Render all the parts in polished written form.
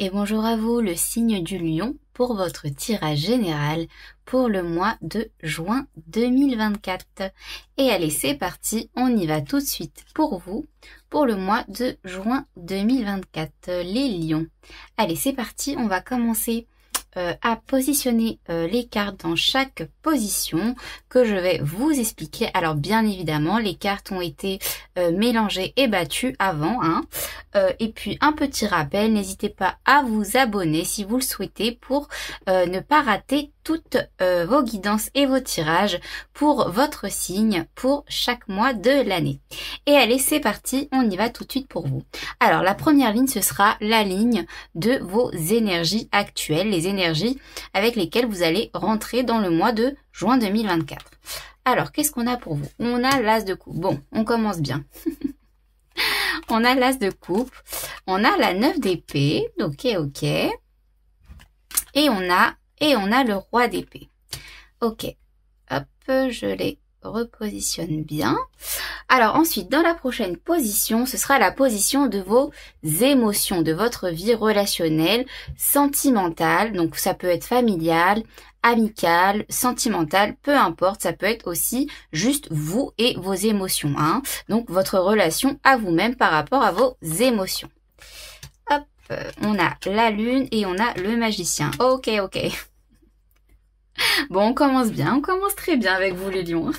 Et bonjour à vous, le signe du lion, pour votre tirage général pour le mois de juin 2024. Et allez, c'est parti, on y va tout de suite pour vous, pour le mois de juin 2024, les lions. Allez, c'est parti, on va commencer à positionner les cartes dans chaque position que je vais vous expliquer. Alors bien évidemment, les cartes ont été mélangées et battues avant. Et puis un petit rappel, n'hésitez pas à vous abonner si vous le souhaitez pour ne pas rater toutes vos guidances et vos tirages pour votre signe pour chaque mois de l'année. Et allez, c'est parti, on y va tout de suite pour vous. Alors la première ligne, ce sera la ligne de vos énergies actuelles, les énergies avec lesquelles vous allez rentrer dans le mois de juin 2024. Alors, qu'est-ce qu'on a pour vous? On a l'as de coupe. Bon, on commence bien. On a l'as de coupe, on a la 9 d'épée, ok. Et on a le roi d'épée. Ok, hop, je les repositionne bien. Alors ensuite, dans la prochaine position, ce sera la position de vos émotions, de votre vie relationnelle, sentimentale. Donc ça peut être familial, amical, sentimental, peu importe, ça peut être aussi juste vous et vos émotions. Donc votre relation à vous-même par rapport à vos émotions. Hop, on a la lune et on a le magicien. Ok. Bon, on commence bien, on commence très bien avec vous les lions.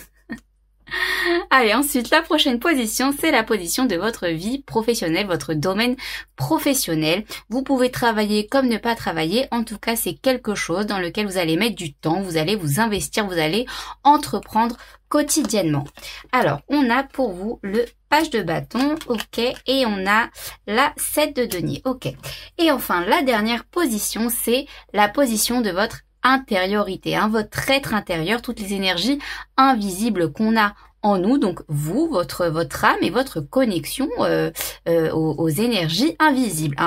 Allez, ensuite, la prochaine position, c'est la position de votre vie professionnelle, votre domaine professionnel. Vous pouvez travailler comme ne pas travailler. En tout cas, c'est quelque chose dans lequel vous allez mettre du temps, vous allez vous investir, vous allez entreprendre quotidiennement. Alors, on a pour vous le page de bâton, ok, et on a la 7 de denier, ok. Et enfin, la dernière position, c'est la position de votre intériorité, votre être intérieur, toutes les énergies invisibles qu'on a en nous, donc vous, votre âme et votre connexion aux énergies invisibles.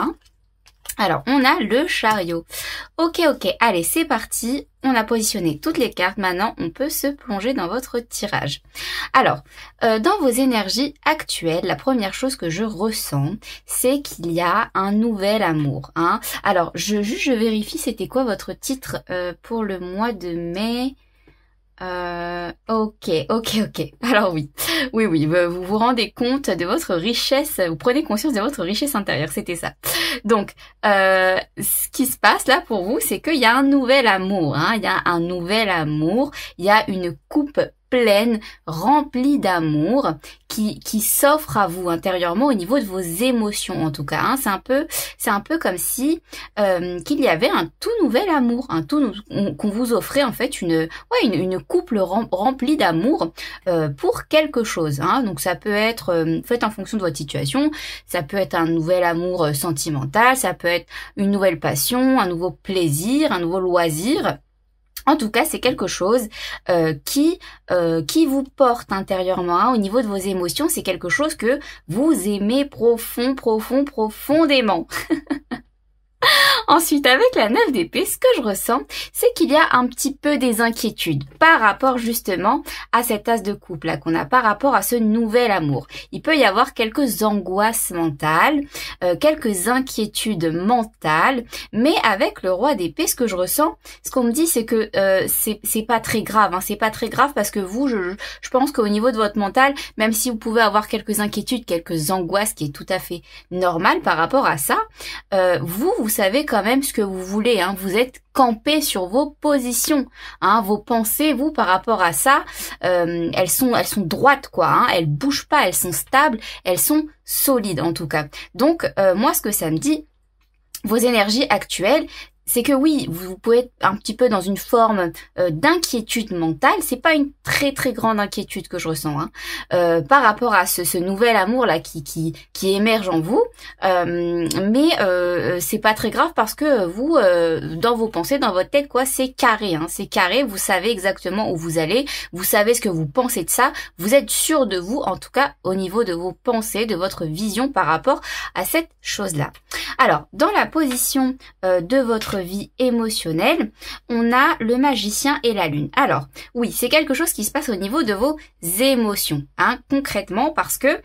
Alors, on a le chariot. Ok, allez, c'est parti. On a positionné toutes les cartes. Maintenant, on peut se plonger dans votre tirage. Alors, dans vos énergies actuelles, la première chose que je ressens, c'est qu'il y a un nouvel amour. Alors, je vérifie, c'était quoi votre titre pour le mois de mai? Ok. Alors oui, vous vous rendez compte de votre richesse, vous prenez conscience de votre richesse intérieure, c'était ça. Donc, ce qui se passe là pour vous, c'est qu'il y a un nouvel amour, il y a un nouvel amour, il y a une coupe pleine, remplie d'amour, qui s'offre à vous intérieurement au niveau de vos émotions en tout cas. C'est un peu comme si qu'il y avait un tout nouvel amour, qu'on vous offrait en fait une coupe remplie d'amour pour quelque chose. Donc ça peut être fait en fonction de votre situation, ça peut être un nouvel amour sentimental, ça peut être une nouvelle passion, un nouveau plaisir, un nouveau loisir. En tout cas, c'est quelque chose qui vous porte intérieurement au niveau de vos émotions. C'est quelque chose que vous aimez profondément. Ensuite, avec la 9 d'épée, ce que je ressens, c'est qu'il y a un petit peu des inquiétudes par rapport justement à cet as de coupe là qu'on a, par rapport à ce nouvel amour. Il peut y avoir quelques angoisses mentales, quelques inquiétudes mentales, mais avec le roi d'épée, ce que je ressens, ce qu'on me dit, c'est que c'est pas très grave. C'est pas très grave parce que vous, je pense qu'au niveau de votre mental, même si vous pouvez avoir quelques inquiétudes, quelques angoisses, qui est tout à fait normal par rapport à ça, vous savez quand même ce que vous voulez. Vous êtes campé sur vos positions. Vos pensées, vous, par rapport à ça, elles sont droites, quoi. Elles bougent pas, elles sont stables, elles sont solides en tout cas. Donc, moi, ce que ça me dit, vos énergies actuelles, c'est que oui, vous pouvez être un petit peu dans une forme d'inquiétude mentale. C'est pas une très grande inquiétude que je ressens par rapport à ce nouvel amour là qui émerge en vous. Mais c'est pas très grave parce que vous, dans vos pensées, dans votre tête, quoi, c'est carré. C'est carré. Vous savez exactement où vous allez. Vous savez ce que vous pensez de ça. Vous êtes sûr de vous, en tout cas au niveau de vos pensées, de votre vision par rapport à cette chose-là. Alors, dans la position de votre vie émotionnelle, on a le magicien et la lune. Alors, oui, c'est quelque chose qui se passe au niveau de vos émotions, concrètement, parce que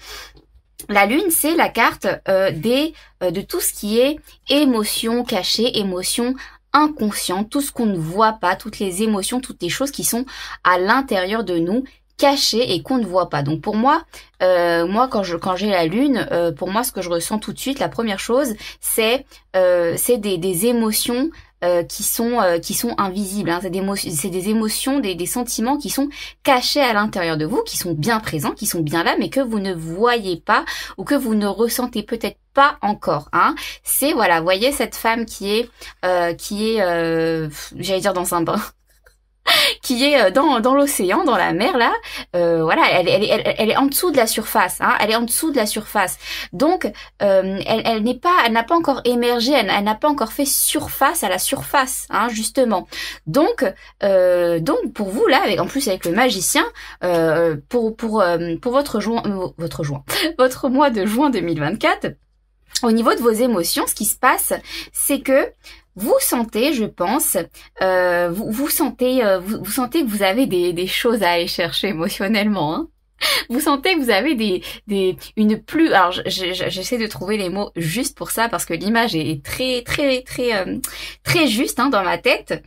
La lune, c'est la carte de tout ce qui est émotions cachées, émotions inconscientes, tout ce qu'on ne voit pas, toutes les émotions, toutes les choses qui sont à l'intérieur de nous, cachées et qu'on ne voit pas. Donc pour moi, quand j'ai la lune, pour moi, ce que je ressens tout de suite, la première chose, c'est des émotions qui sont invisibles, hein. C'est des émotions, des sentiments qui sont cachés à l'intérieur de vous, qui sont bien présents, qui sont bien là, mais que vous ne voyez pas ou que vous ne ressentez peut-être pas encore, hein. C'est, voilà, vous voyez cette femme qui est j'allais dire dans un bain, qui est dans l'océan, dans la mer là, voilà, elle est en dessous de la surface, hein, elle est en dessous de la surface. Donc elle n'a pas encore émergé, elle n'a pas encore fait surface à la surface, hein, justement. Donc pour vous là, en plus avec le magicien, pour votre mois de juin 2024, au niveau de vos émotions, ce qui se passe, c'est que vous sentez, je pense, vous sentez que vous avez des choses à aller chercher émotionnellement, hein. Vous sentez que vous avez alors j'essaie de trouver les mots justes pour ça parce que l'image est très juste, hein, dans ma tête.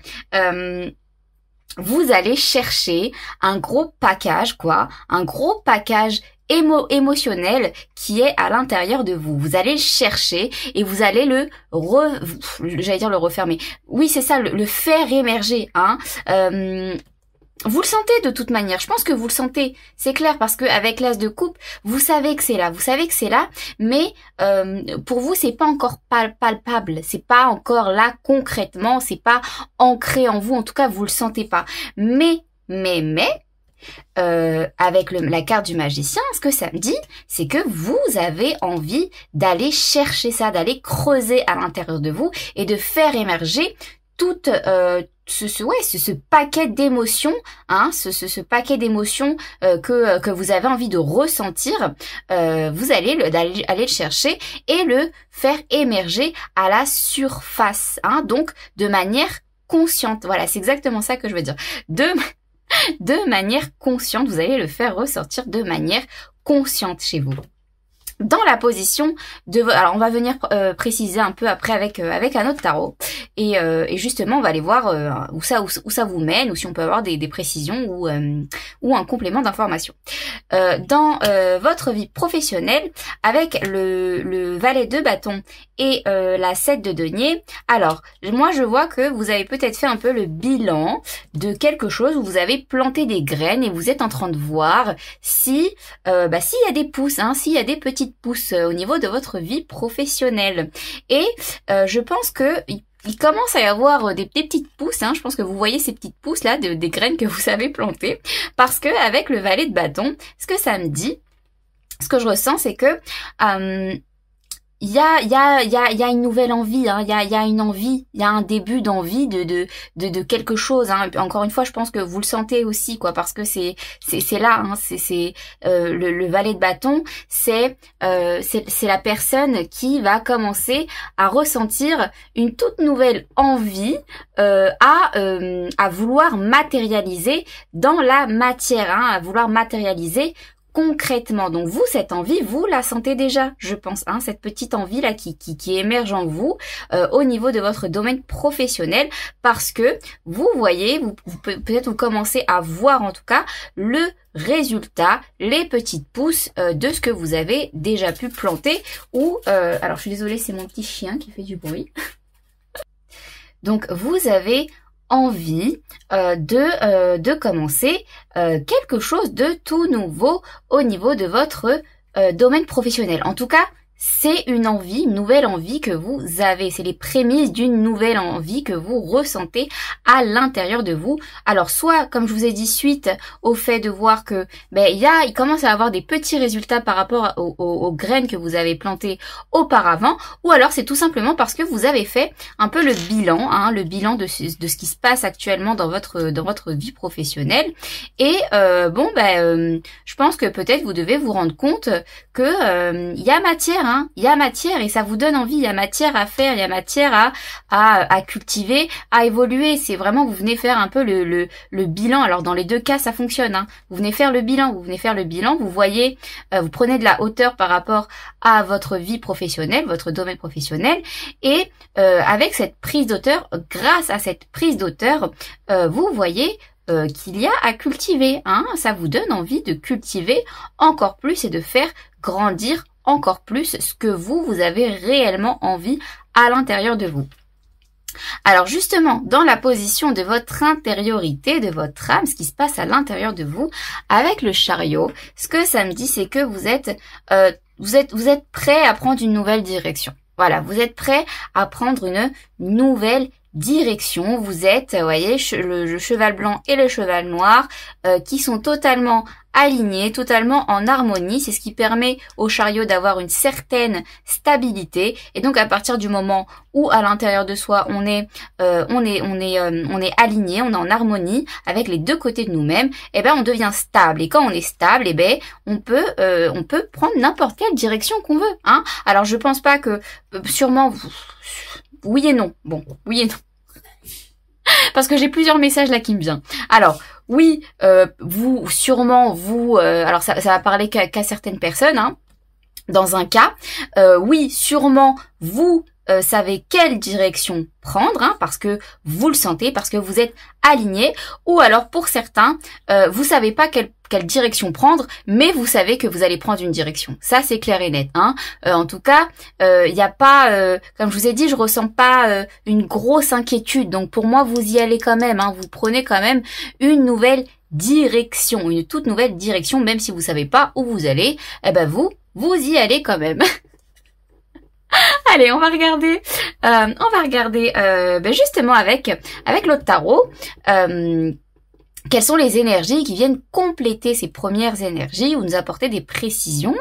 Vous allez chercher un gros package, un gros package émotionnel qui est à l'intérieur de vous. Vous allez le chercher et vous allez j'allais dire le refermer. Oui, c'est ça, le faire émerger, hein. Vous le sentez de toute manière. Je pense que vous le sentez. C'est clair parce que avec l'as de coupe, vous savez que c'est là. Vous savez que c'est là, mais pour vous, c'est pas encore palpable. C'est pas encore là concrètement. C'est pas ancré en vous. En tout cas, vous le sentez pas. Mais avec la carte du magicien, ce que ça me dit, c'est que vous avez envie d'aller chercher ça, d'aller creuser à l'intérieur de vous et de faire émerger toute ce paquet d'émotions, hein, ce paquet d'émotions que vous avez envie de ressentir, vous allez aller le chercher et le faire émerger à la surface, hein, donc de manière consciente. Voilà, c'est exactement ça que je veux dire. De manière consciente, vous allez le faire ressortir de manière consciente chez vous. Dans la position alors on va venir préciser un peu après avec un autre tarot et justement on va aller voir où ça vous mène ou si on peut avoir des précisions ou un complément d'information. Dans votre vie professionnelle avec le valet de bâton et la 7 de denier, alors moi je vois que vous avez peut-être fait un peu le bilan de quelque chose où vous avez planté des graines et vous êtes en train de voir s'il y a des pousses, hein, s'il y a des petites pousses au niveau de votre vie professionnelle. Et je pense que il commence à y avoir des petites pousses, hein. Je pense que vous voyez ces petites pousses là, des graines que vous avez plantées, parce que avec le valet de bâton, ce que ça me dit, ce que je ressens, c'est que il y a une nouvelle envie, hein. Il y a une envie, il y a un début d'envie de quelque chose, hein. Encore une fois, je pense que vous le sentez aussi, parce que c'est là, hein. C'est le valet de bâton, c'est la personne qui va commencer à ressentir une toute nouvelle envie à vouloir matérialiser dans la matière, hein, à vouloir matérialiser concrètement. Donc vous, cette envie, vous la sentez déjà, je pense, hein, cette petite envie là qui émerge en vous au niveau de votre domaine professionnel, parce que vous voyez, vous peut-être vous commencez à voir en tout cas le résultat, les petites pousses de ce que vous avez déjà pu planter ou alors je suis désolée, c'est mon petit chien qui fait du bruit. Donc vous avez envie de commencer quelque chose de tout nouveau au niveau de votre domaine professionnel. En tout cas, c'est une envie, une nouvelle envie que vous avez. C'est les prémices d'une nouvelle envie que vous ressentez à l'intérieur de vous. Alors soit, comme je vous ai dit, suite au fait de voir que il commence à avoir des petits résultats par rapport aux graines que vous avez plantées auparavant, ou alors c'est tout simplement parce que vous avez fait un peu le bilan, hein, le bilan de ce qui se passe actuellement dans votre vie professionnelle. Et je pense que peut-être vous devez vous rendre compte que il y a matière, hein. Il y a matière et ça vous donne envie. Il y a matière à faire, il y a matière à cultiver, à évoluer. C'est vraiment, vous venez faire un peu le bilan. Alors dans les deux cas, ça fonctionne, hein. Vous venez faire le bilan, vous voyez, vous prenez de la hauteur par rapport à votre vie professionnelle, votre domaine professionnel, et avec cette prise d'auteur, grâce à cette prise d'auteur, vous voyez qu'il y a à cultiver, hein. Ça vous donne envie de cultiver encore plus et de faire grandir encore plus ce que vous avez réellement envie à l'intérieur de vous. Alors justement, dans la position de votre intériorité, de votre âme, ce qui se passe à l'intérieur de vous, avec le chariot, ce que ça me dit, c'est que vous êtes prêt à prendre une nouvelle direction. Voilà, vous êtes prêt à prendre une nouvelle direction. Vous êtes, vous voyez, le cheval blanc et le cheval noir qui sont totalement alignés, totalement en harmonie. C'est ce qui permet au chariot d'avoir une certaine stabilité. Et donc à partir du moment où à l'intérieur de soi on est aligné, on est en harmonie avec les deux côtés de nous-mêmes, et ben on devient stable. Et quand on est stable, et ben on peut prendre n'importe quelle direction qu'on veut, hein. Alors je pense pas que sûrement oui et non. Bon, oui et non. Parce que j'ai plusieurs messages là qui me viennent. Alors, oui, alors ça va parler qu'à certaines personnes, hein. Dans un cas, oui, sûrement, vous savez quelle direction prendre, hein, parce que vous le sentez, parce que vous êtes aligné, ou alors pour certains, vous savez pas quelle direction prendre, mais vous savez que vous allez prendre une direction. Ça, c'est clair et net, hein. En tout cas, il n'y a pas, comme je vous ai dit, je ressens pas une grosse inquiétude. Donc pour moi, vous y allez quand même, hein. Vous prenez quand même une nouvelle direction, une toute nouvelle direction, même si vous savez pas où vous allez. Eh ben vous y allez quand même. Allez, on va regarder justement avec l'autre tarot. Quelles sont les énergies qui viennent compléter ces premières énergies ou nous apporter des précisions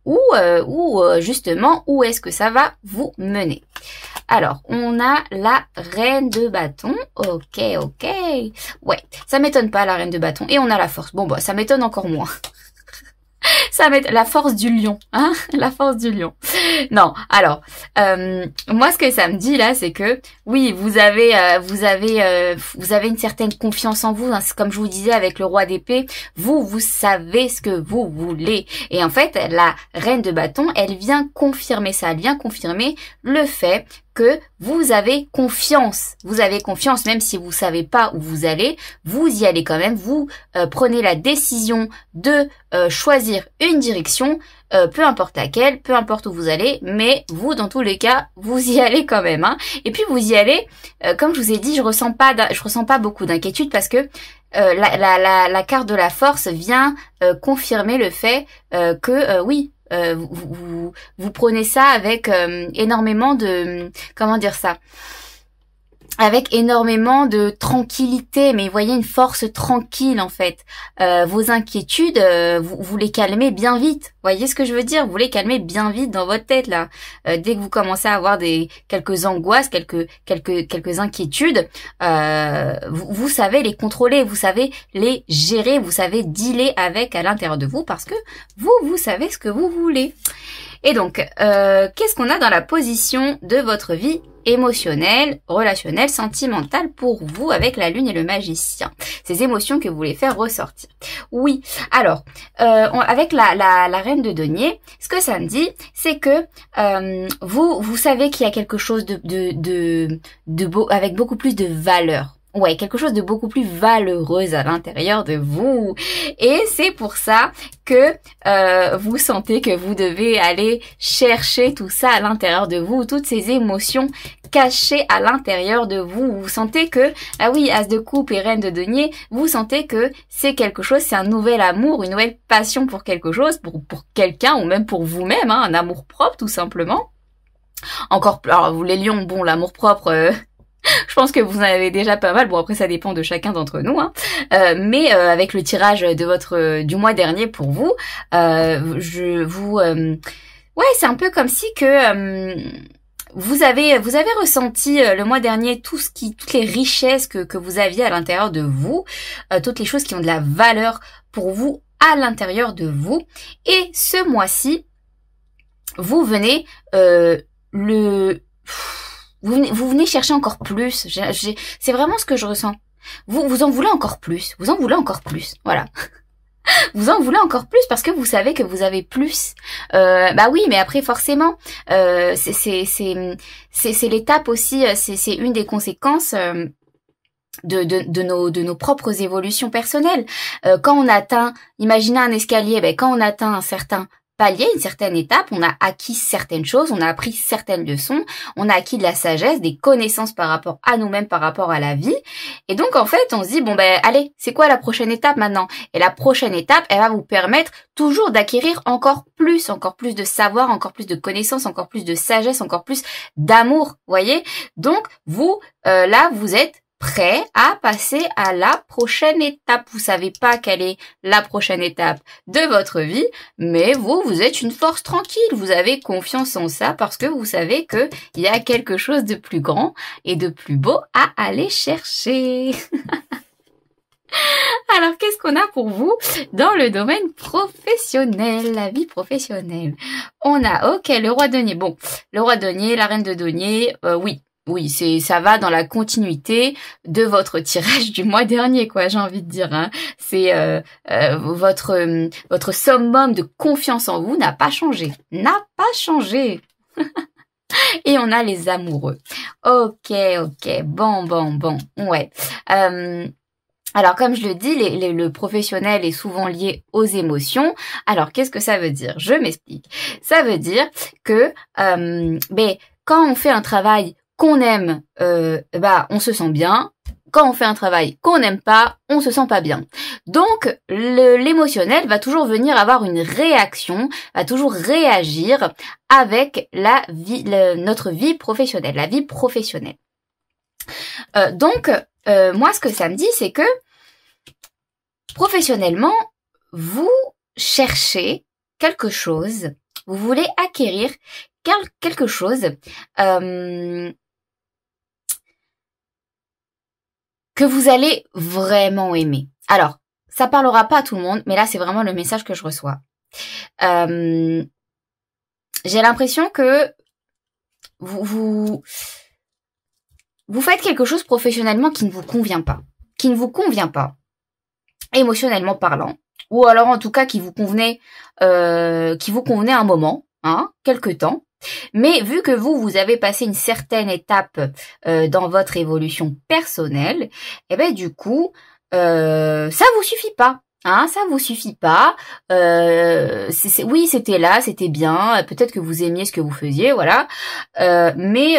ou justement où est-ce que ça va vous mener. Alors, on a la reine de bâton. Ok. Ouais, ça m'étonne pas la reine de bâton. Et on a la force. Bon, bah, ça m'étonne encore moins. Ça va être la force du lion, hein, la force du lion. Non, alors, moi ce que ça me dit là, c'est que oui, vous avez une certaine confiance en vous, hein, comme je vous disais avec le roi d'épée, vous savez ce que vous voulez. Et en fait, la reine de bâton, elle vient confirmer ça, elle vient confirmer le fait que vous avez confiance. Vous avez confiance, même si vous savez pas où vous allez, vous y allez quand même. Vous prenez la décision de choisir une direction, peu importe laquelle, peu importe où vous allez, mais vous, dans tous les cas, vous y allez quand même, hein. Et puis vous y allez, comme je vous ai dit, je ressens pas beaucoup d'inquiétude parce que la carte de la force vient confirmer le fait que oui. Vous prenez ça avec énormément de, comment dire ça, avec énormément de tranquillité, mais vous voyez une force tranquille en fait. Vos inquiétudes, vous les calmez bien vite. Vous voyez ce que je veux dire? Vous les calmez bien vite dans votre tête là. Dès que vous commencez à avoir quelques angoisses, quelques inquiétudes, vous savez les contrôler, vous savez les gérer, vous savez dealer avec à l'intérieur de vous parce que vous savez ce que vous voulez. Et donc, qu'est-ce qu'on a dans la position de votre vie émotionnelle, relationnelle, sentimentale pour vous avec la lune et le magicien? Ces émotions que vous voulez faire ressortir. Oui, alors, avec la reine de denier, ce que ça me dit, c'est que vous savez qu'il y a quelque chose avec beaucoup plus de valeur. Ouais, quelque chose de beaucoup plus valeureux à l'intérieur de vous. Et c'est pour ça que vous sentez que vous devez aller chercher tout ça à l'intérieur de vous, toutes ces émotions cachées à l'intérieur de vous. Vous sentez que, ah oui, as de coupe et reine de denier, vous sentez que c'est quelque chose, c'est un nouvel amour, une nouvelle passion pour quelque chose, pour quelqu'un ou même pour vous-même, hein, un amour propre tout simplement. Alors vous les lions, bon, l'amour propre... Je pense que vous en avez déjà pas mal. Bon, après, ça dépend de chacun d'entre nous, hein. Mais avec le tirage de du mois dernier pour vous, ouais, c'est un peu comme si que vous avez ressenti le mois dernier toutes les richesses que vous aviez à l'intérieur de vous, toutes les choses qui ont de la valeur pour vous à l'intérieur de vous. Et ce mois-ci, vous venez vous venez chercher encore plus. C'est vraiment ce que je ressens. Vous en voulez encore plus. Vous en voulez encore plus. Voilà. Vous en voulez encore plus parce que vous savez que vous avez plus. Bah oui, mais après forcément, c'est l'étape aussi. C'est une des conséquences. De nos propres évolutions personnelles. Quand on atteint, imaginez un escalier, quand on atteint un certain palier, une certaine étape, on a acquis certaines choses, on a appris certaines leçons, on a acquis de la sagesse, des connaissances par rapport à nous-mêmes, par rapport à la vie. Et donc, en fait, on se dit, allez, c'est quoi la prochaine étape maintenant? Et la prochaine étape, elle va vous permettre toujours d'acquérir encore plus de savoir, encore plus de connaissances, encore plus de sagesse, encore plus d'amour, voyez? Donc, vous, là, vous êtes prêt à passer à la prochaine étape. Vous savez pas quelle est la prochaine étape de votre vie, mais vous êtes une force tranquille. Vous avez confiance en ça parce que vous savez que il y a quelque chose de plus grand et de plus beau à aller chercher. Alors, qu'est-ce qu'on a pour vous dans le domaine professionnel, la vie professionnelle? On a, ok, le roi denier. Bon, le roi denier, la reine de denier, oui, ça va dans la continuité de votre tirage du mois dernier, quoi, j'ai envie de dire, hein. C'est votre summum de confiance en vous n'a pas changé. Et on a les amoureux. Ok, bon, ouais. Alors, comme je le dis, le professionnel est souvent lié aux émotions. Alors, qu'est-ce que ça veut dire? Je m'explique. Ça veut dire que, quand on fait un travail qu'on aime, on se sent bien. Quand on fait un travail qu'on n'aime pas, on se sent pas bien. Donc, l'émotionnel va toujours venir avoir une réaction, va toujours réagir avec notre vie professionnelle, la vie professionnelle. Donc, moi, ce que ça me dit, c'est que professionnellement, vous cherchez quelque chose, vous voulez acquérir quelque chose que vous allez vraiment aimer. Alors, ça parlera pas à tout le monde, mais là, c'est vraiment le message que je reçois. J'ai l'impression que vous faites quelque chose professionnellement qui ne vous convient pas. Émotionnellement parlant. Ou alors, en tout cas, qui vous convenait un moment, hein, quelque temps. Mais vu que vous avez passé une certaine étape dans votre évolution personnelle, du coup, ça vous suffit pas. Hein, ça vous suffit pas. Oui, c'était là, c'était bien. Peut-être que vous aimiez ce que vous faisiez, voilà. Mais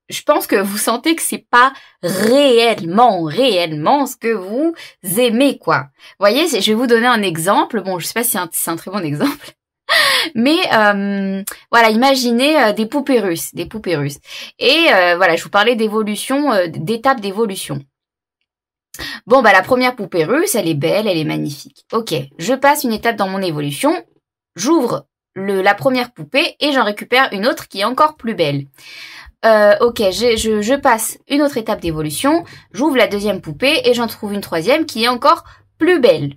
je pense que vous sentez que c'est pas réellement ce que vous aimez, quoi. Vous voyez, je vais vous donner un exemple. Bon, je sais pas si c'est un très bon exemple. Mais voilà, imaginez des poupées russes. Et voilà, je vous parlais d'évolution, d'étapes d'évolution. Bon, la première poupée russe, elle est belle, elle est magnifique. Ok, je passe une étape dans mon évolution, j'ouvre la première poupée et j'en récupère une autre qui est encore plus belle. Ok, je passe une autre étape d'évolution, j'ouvre la deuxième poupée et j'en trouve une troisième qui est encore plus belle.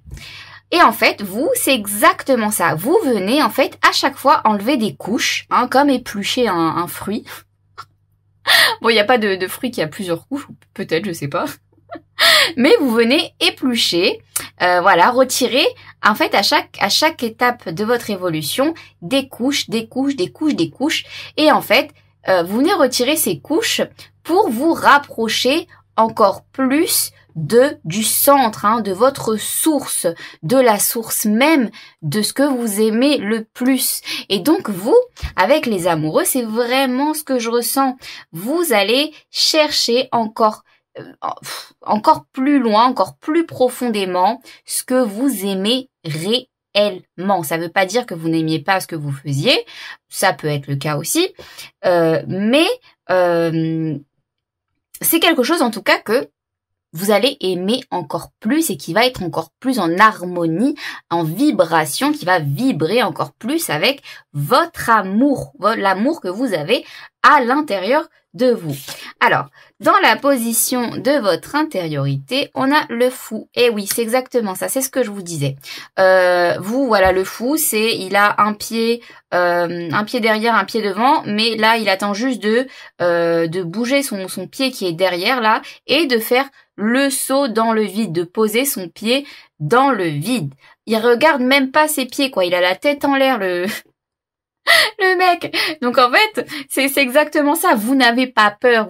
Et en fait, c'est exactement ça. Vous venez, en fait, à chaque fois enlever des couches, hein, comme éplucher un fruit. Bon, il n'y a pas de fruit qui a plusieurs couches, peut-être, je sais pas. Mais vous venez éplucher, retirer, en fait, à chaque étape de votre évolution, des couches. Et en fait, vous venez retirer ces couches pour vous rapprocher encore plus du centre, hein, de votre source, de la source même de ce que vous aimez le plus. Et donc vous, avec les amoureux, c'est vraiment ce que je ressens. Vous allez chercher encore plus loin, encore plus profondément ce que vous aimez réellement. Ça veut pas dire que vous n'aimiez pas ce que vous faisiez, ça peut être le cas aussi, mais c'est quelque chose en tout cas que vous allez aimer encore plus et qui va être encore plus en harmonie, en vibration, qui va vibrer encore plus avec votre amour, l'amour que vous avez à l'intérieur de vous. Alors, dans la position de votre intériorité, on a le fou. Et oui, c'est exactement ça, c'est ce que je vous disais. Vous, voilà, le fou, il a un pied derrière, un pied devant, mais là, il attend juste de bouger son pied qui est derrière, là, et de faire le saut dans le vide, de poser son pied dans le vide. Il regarde même pas ses pieds, quoi. Il a la tête en l'air, le mec. Donc en fait, c'est exactement ça. Vous n'avez pas peur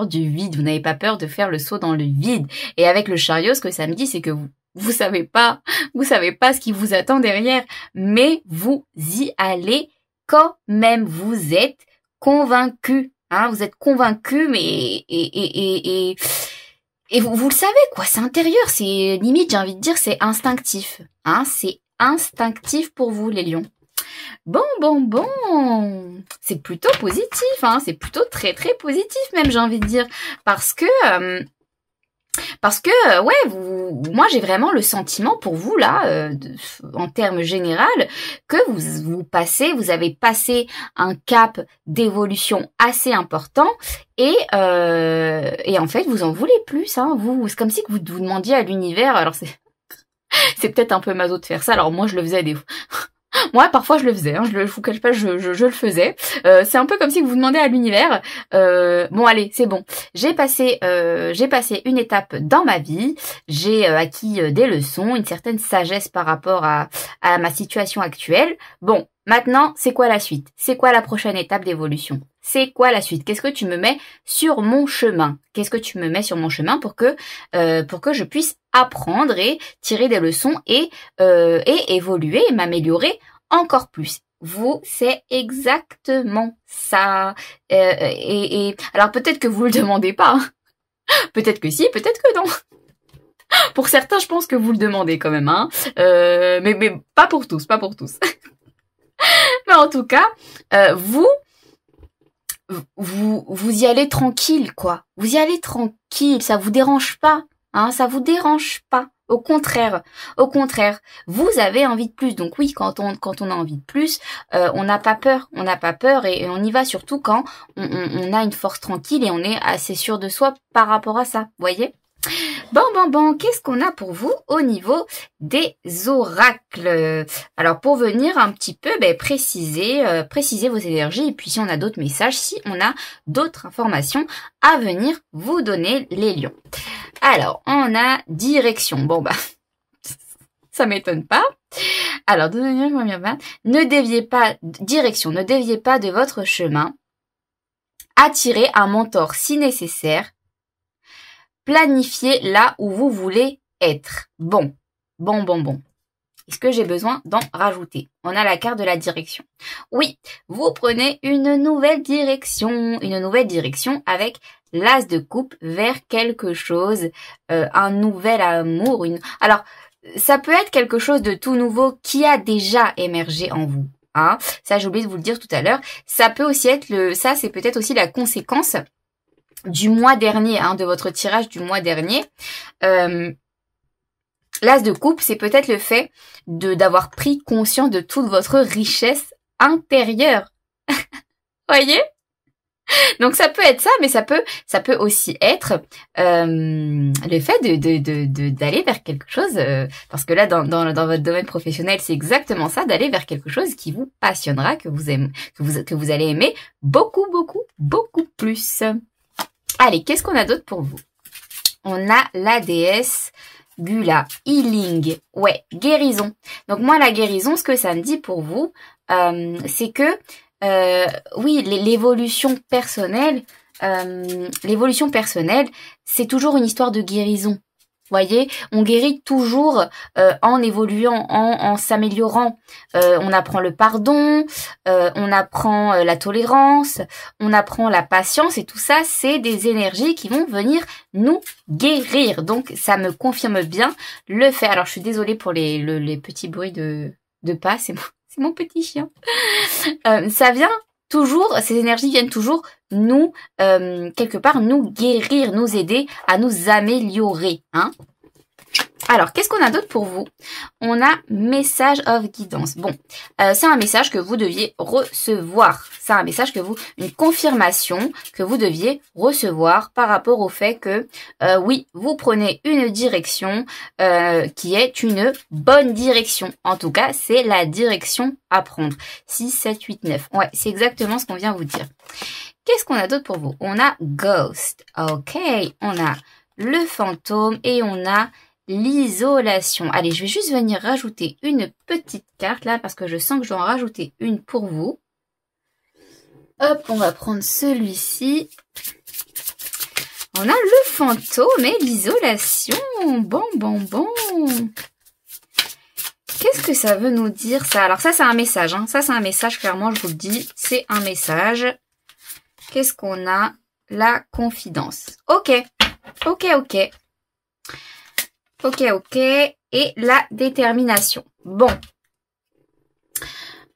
du vide, vous n'avez pas peur de faire le saut dans le vide. Et avec le chariot, ce que ça me dit, c'est que vous savez pas ce qui vous attend derrière, mais vous y allez quand même. Vous êtes convaincu, hein, vous êtes convaincu, mais et vous le savez, quoi, c'est intérieur, c'est limite, j'ai envie de dire, c'est instinctif, hein, c'est instinctif pour vous, les lions. Bon, c'est plutôt positif, hein, c'est plutôt très très positif même, j'ai envie de dire, parce que ouais, moi j'ai vraiment le sentiment pour vous là, en termes général, que vous avez passé un cap d'évolution assez important et en fait vous en voulez plus, hein, c'est comme si que vous demandiez à l'univers, alors c'est peut-être un peu maso de faire ça, alors moi je le faisais des fois. Moi, parfois, je le faisais, hein, je vous cache pas, je le faisais. C'est un peu comme si vous demandez à l'univers, bon, allez, c'est bon. J'ai passé une étape dans ma vie, j'ai acquis des leçons, une certaine sagesse par rapport à ma situation actuelle. Bon, maintenant, c'est quoi la suite? C'est quoi la prochaine étape d'évolution? C'est quoi la suite? Qu'est-ce que tu me mets sur mon chemin? Qu'est-ce que tu me mets sur mon chemin pour que je puisse apprendre et tirer des leçons et évoluer et m'améliorer encore plus? Vous, c'est exactement ça. Et alors peut-être que vous le demandez pas. Hein. Peut-être que si, peut-être que non. Pour certains, je pense que vous le demandez quand même. Hein. Mais pas pour tous, pas pour tous. Mais en tout cas, vous y allez tranquille, quoi. Vous y allez tranquille, ça vous dérange pas, hein, ça vous dérange pas. Au contraire, vous avez envie de plus. Donc oui, quand on a envie de plus, on n'a pas peur, et on y va surtout quand on a une force tranquille et on est assez sûr de soi par rapport à ça, voyez? Bon, qu'est-ce qu'on a pour vous au niveau des oracles? Alors pour venir un petit peu préciser vos énergies, et puis si on a d'autres messages, si on a d'autres informations à venir vous donner, les lions. Alors, on a direction. Bon ça m'étonne pas. Alors, ne déviez pas de votre chemin. Attirez un mentor si nécessaire. Planifiez là où vous voulez être. Bon. Est-ce que j'ai besoin d'en rajouter? On a la carte de la direction. Oui, vous prenez une nouvelle direction avec l'as de coupe vers quelque chose, un nouvel amour. Alors, ça peut être quelque chose de tout nouveau qui a déjà émergé en vous. Hein. Ça, j'ai oublié de vous le dire tout à l'heure. Ça peut aussi être ça, c'est peut-être aussi la conséquence du mois dernier, hein, de votre tirage du mois dernier. L'as de coupe, c'est peut-être le fait d'avoir pris conscience de toute votre richesse intérieure. Voyez? Donc ça peut être ça, mais ça peut aussi être le fait d'aller vers quelque chose, parce que là dans votre domaine professionnel, c'est exactement ça, d'aller vers quelque chose qui vous passionnera, que vous allez aimer beaucoup plus. Allez, qu'est-ce qu'on a d'autre pour vous? On a la déesse Gula, healing, ouais, guérison. Donc moi, la guérison, ce que ça me dit pour vous, c'est que, oui, l'évolution personnelle, c'est toujours une histoire de guérison. Voyez, on guérit toujours en évoluant, en s'améliorant. On apprend le pardon, on apprend la tolérance, on apprend la patience, et tout ça, c'est des énergies qui vont venir nous guérir. Donc, ça me confirme bien le fait. Alors, je suis désolée pour les petits bruits de pas, c'est mon petit chien. Ça vient toujours, ces énergies viennent toujours nous, quelque part, nous guérir, nous aider à nous améliorer, hein. Alors, qu'est-ce qu'on a d'autre pour vous? On a message of guidance. Bon, c'est un message que vous deviez recevoir. C'est un message que une confirmation que vous deviez recevoir par rapport au fait que, oui, vous prenez une direction qui est une bonne direction. En tout cas, c'est la direction à prendre. 6, 7, 8, 9. Ouais, c'est exactement ce qu'on vient vous dire. Qu'est-ce qu'on a d'autre pour vous? On a Ghost. Ok, on a le fantôme et on a l'isolation. Allez, je vais juste venir rajouter une petite carte là parce que je sens que je dois en rajouter une pour vous. Hop, on va prendre celui-ci. On a le fantôme et l'isolation. Bon. Qu'est-ce que ça veut nous dire ça? Alors ça, c'est un message. Hein. Ça, c'est un message, clairement, je vous le dis. C'est un message. Qu'est-ce qu'on a? La confidence. Ok. Et la détermination. Bon.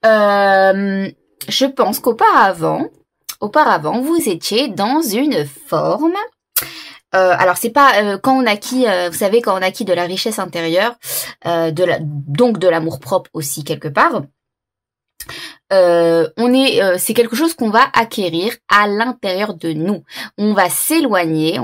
Je pense qu'auparavant, vous étiez dans une forme. Alors c'est pas quand on acquit, vous savez, quand on acquit de la richesse intérieure, donc de l'amour propre aussi quelque part. C'est quelque chose qu'on va acquérir à l'intérieur de nous. On va s'éloigner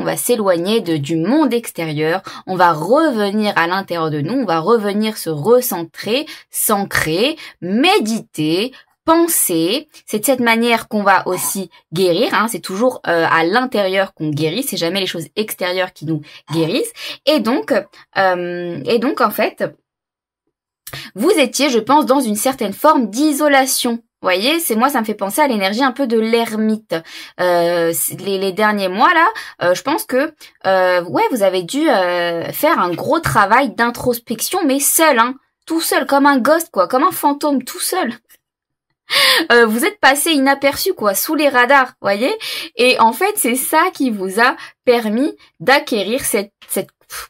du monde extérieur, on va revenir à l'intérieur de nous, on va revenir se recentrer, s'ancrer, méditer, penser. C'est de cette manière qu'on va aussi guérir, hein. C'est toujours à l'intérieur qu'on guérit, c'est jamais les choses extérieures qui nous guérissent. Et donc en fait, vous étiez, je pense, dans une certaine forme d'isolation. Vous voyez, ça me fait penser à l'énergie un peu de l'ermite. Les derniers mois là, je pense que vous avez dû faire un gros travail d'introspection, mais seul, hein, tout seul, comme un ghost, quoi, comme un fantôme, tout seul. Vous êtes passé inaperçu, quoi, sous les radars, voyez. Et en fait, c'est ça qui vous a permis d'acquérir cette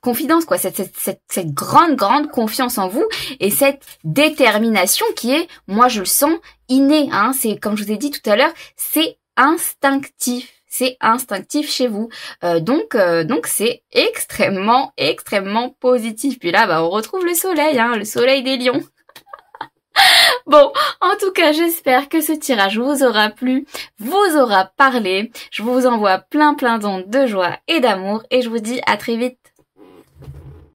confidence, quoi, cette grande confiance en vous et cette détermination qui est, moi je le sens, innée, hein. C'est comme je vous ai dit tout à l'heure, c'est instinctif. C'est instinctif chez vous. Donc c'est extrêmement positif. Puis là, on retrouve le soleil, hein, le soleil des lions. Bon, en tout cas, j'espère que ce tirage vous aura plu, vous aura parlé. Je vous envoie plein d'ondes de joie et d'amour et je vous dis à très vite.